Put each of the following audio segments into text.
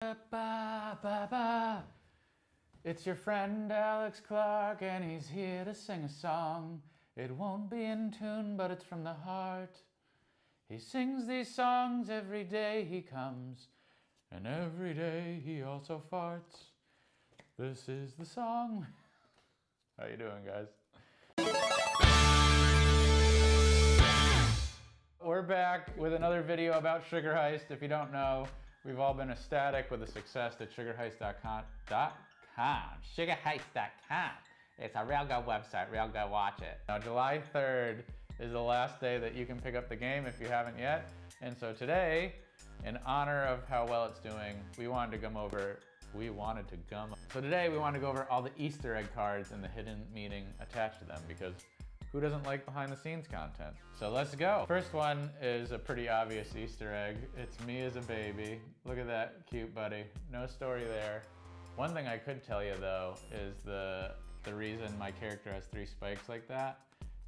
Ba-ba-ba. It's your friend Alex Clark, and he's here to sing a song. It won't be in tune, but it's from the heart. He sings these songs every day he comes, and every day he also farts. This is the song. How you doing, guys? We're back with another video about Sugar Heist. If you don't know, we've all been ecstatic with the success that sugarheist.com. Sugarheist.com. It's a real good website, real good, watch it. Now, July 3rd is the last day that you can pick up the game if you haven't yet. And so today, in honor of how well it's doing, So today we wanted to go over all the Easter egg cards and the hidden meaning attached to them, because who doesn't like behind the scenes content? So let's go. First one is a pretty obvious Easter egg. It's me as a baby. Look at that cute buddy. No story there. One thing I could tell you though is the reason my character has 3 spikes like that.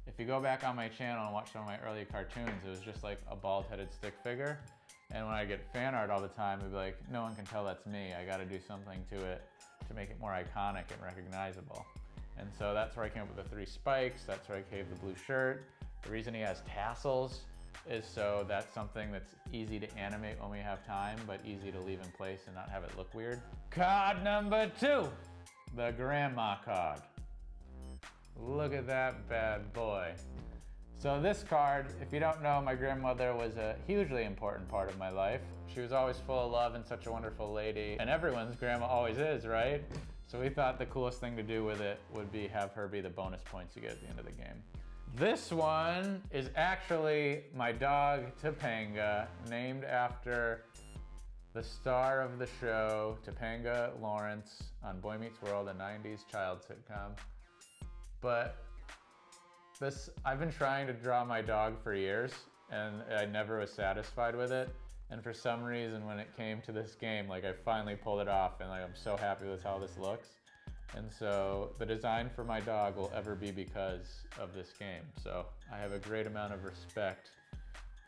If you go back on my channel and watch some of my early cartoons, it was just like a bald-headed stick figure. And when I get fan art all the time, it'd be like, no one can tell that's me. I gotta do something to it to make it more iconic and recognizable. And so that's where I came up with the 3 spikes. That's where I came the blue shirt. The reason he has tassels is so that's something that's easy to animate when we have time, but easy to leave in place and not have it look weird. Card number 2, the grandma card. Look at that bad boy. So this card, if you don't know, my grandmother was a hugely important part of my life. She was always full of love and such a wonderful lady, and everyone's grandma always is, right? So we thought the coolest thing to do with it would be have her be the bonus points you get at the end of the game. This one is actually my dog, Topanga, named after the star of the show, Topanga Lawrence, on Boy Meets World, a 90s child sitcom. But I've been trying to draw my dog for years, and I never was satisfied with it. And for some reason, when it came to this game, like I finally pulled it off, and like I'm so happy with how this looks. And so the design for my dog will ever be because of this game. So I have a great amount of respect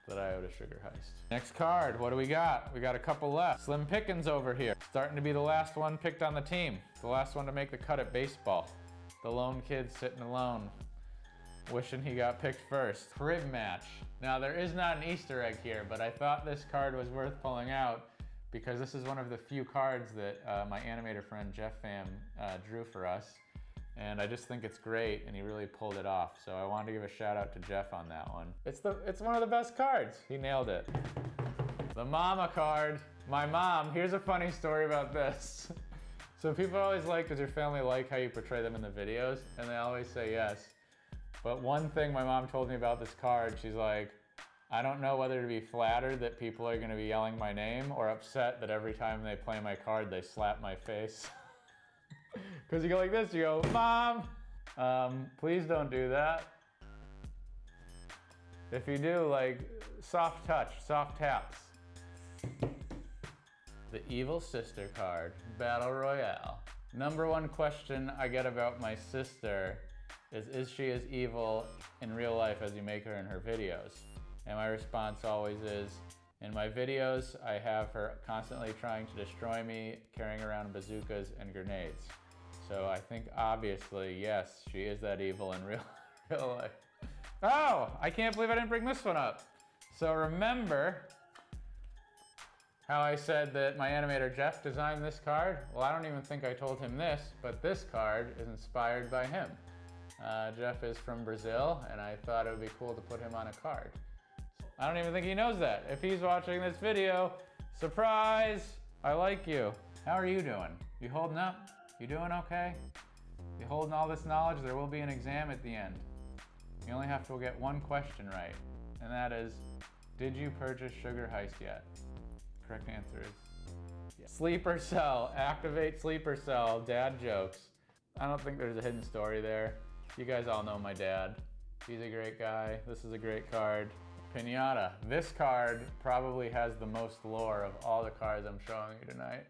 that I owe to Sugar Heist. Next card, what do we got? We got a couple left. Slim Pickens over here. Starting to be the last one picked on the team. The last one to make the cut at baseball. The lone kid sitting alone, wishing he got picked first. Crib match. Now there is not an Easter egg here, but I thought this card was worth pulling out because this is one of the few cards that my animator friend Jeff Pham drew for us. And I just think it's great, and he really pulled it off. So I wanted to give a shout out to Jeff on that one. It's one of the best cards. He nailed it. The mama card. My mom, here's a funny story about this. So people always like, does your family like how you portray them in the videos? And they always say yes. But one thing my mom told me about this card, she's like, I don't know whether to be flattered that people are gonna be yelling my name or upset that every time they play my card, they slap my face. Because you go like this, you go, Mom, please don't do that. If you do, like, soft touch, soft taps. The Evil Sister card, Battle Royale. Number 1 question I get about my sister is she as evil in real life as you make her in her videos? And my response always is, in my videos, I have her constantly trying to destroy me, carrying around bazookas and grenades. So I think obviously, yes, she is that evil in real life. Oh, I can't believe I didn't bring this one up. So remember how I said that my animator Jeff designed this card? Well, I don't even think I told him this, but this card is inspired by him. Jeff is from Brazil, and I thought it would be cool to put him on a card. I don't even think he knows that. If he's watching this video, surprise, I like you. How are you doing? You holding up? You doing okay? You holding all this knowledge? There will be an exam at the end. You only have to get 1 question right, and that is, did you purchase Sugar Heist yet? Correct answer is yes. Sleeper cell, activate sleeper cell, dad jokes. I don't think there's a hidden story there. You guys all know my dad. He's a great guy. This is a great card. Pinata. This card probably has the most lore of all the cards I'm showing you tonight.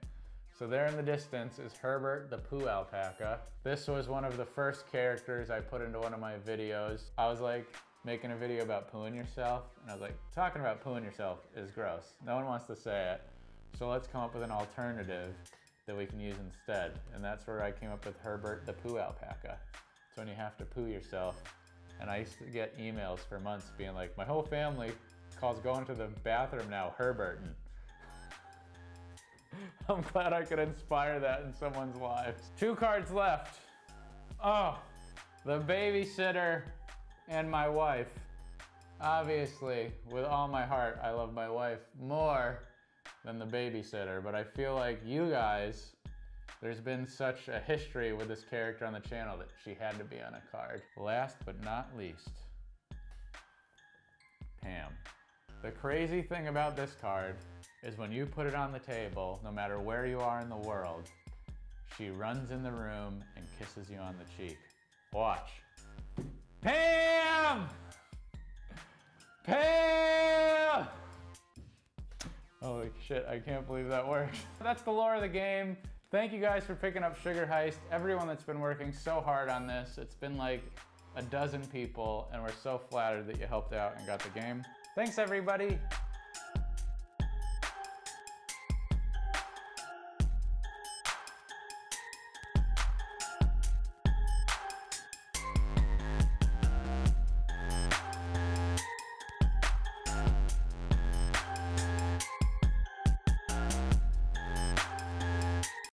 So there in the distance is Herbert the Pooh alpaca. This was one of the first characters I put into one of my videos. I was like making a video about pooing yourself, and I was like, talking about pooing yourself is gross. No one wants to say it. So let's come up with an alternative that we can use instead. And that's where I came up with Herbert the poo alpaca. It's when you have to poo yourself. And I used to get emails for months being like, my whole family calls going to the bathroom now Herbertin. I'm glad I could inspire that in someone's lives. 2 cards left. Oh, the babysitter and my wife. Obviously, with all my heart, I love my wife more than the babysitter, but I feel like you guys, there's been such a history with this character on the channel that she had to be on a card. Last but not least, Pam. The crazy thing about this card is when you put it on the table, no matter where you are in the world, she runs in the room and kisses you on the cheek. Watch. Pam! Pam! Holy shit, I can't believe that worked. That's the lore of the game. Thank you guys for picking up Sugar Heist. Everyone that's been working so hard on this. It's been like a dozen people, and we're so flattered that you helped out and got the game. Thanks, everybody.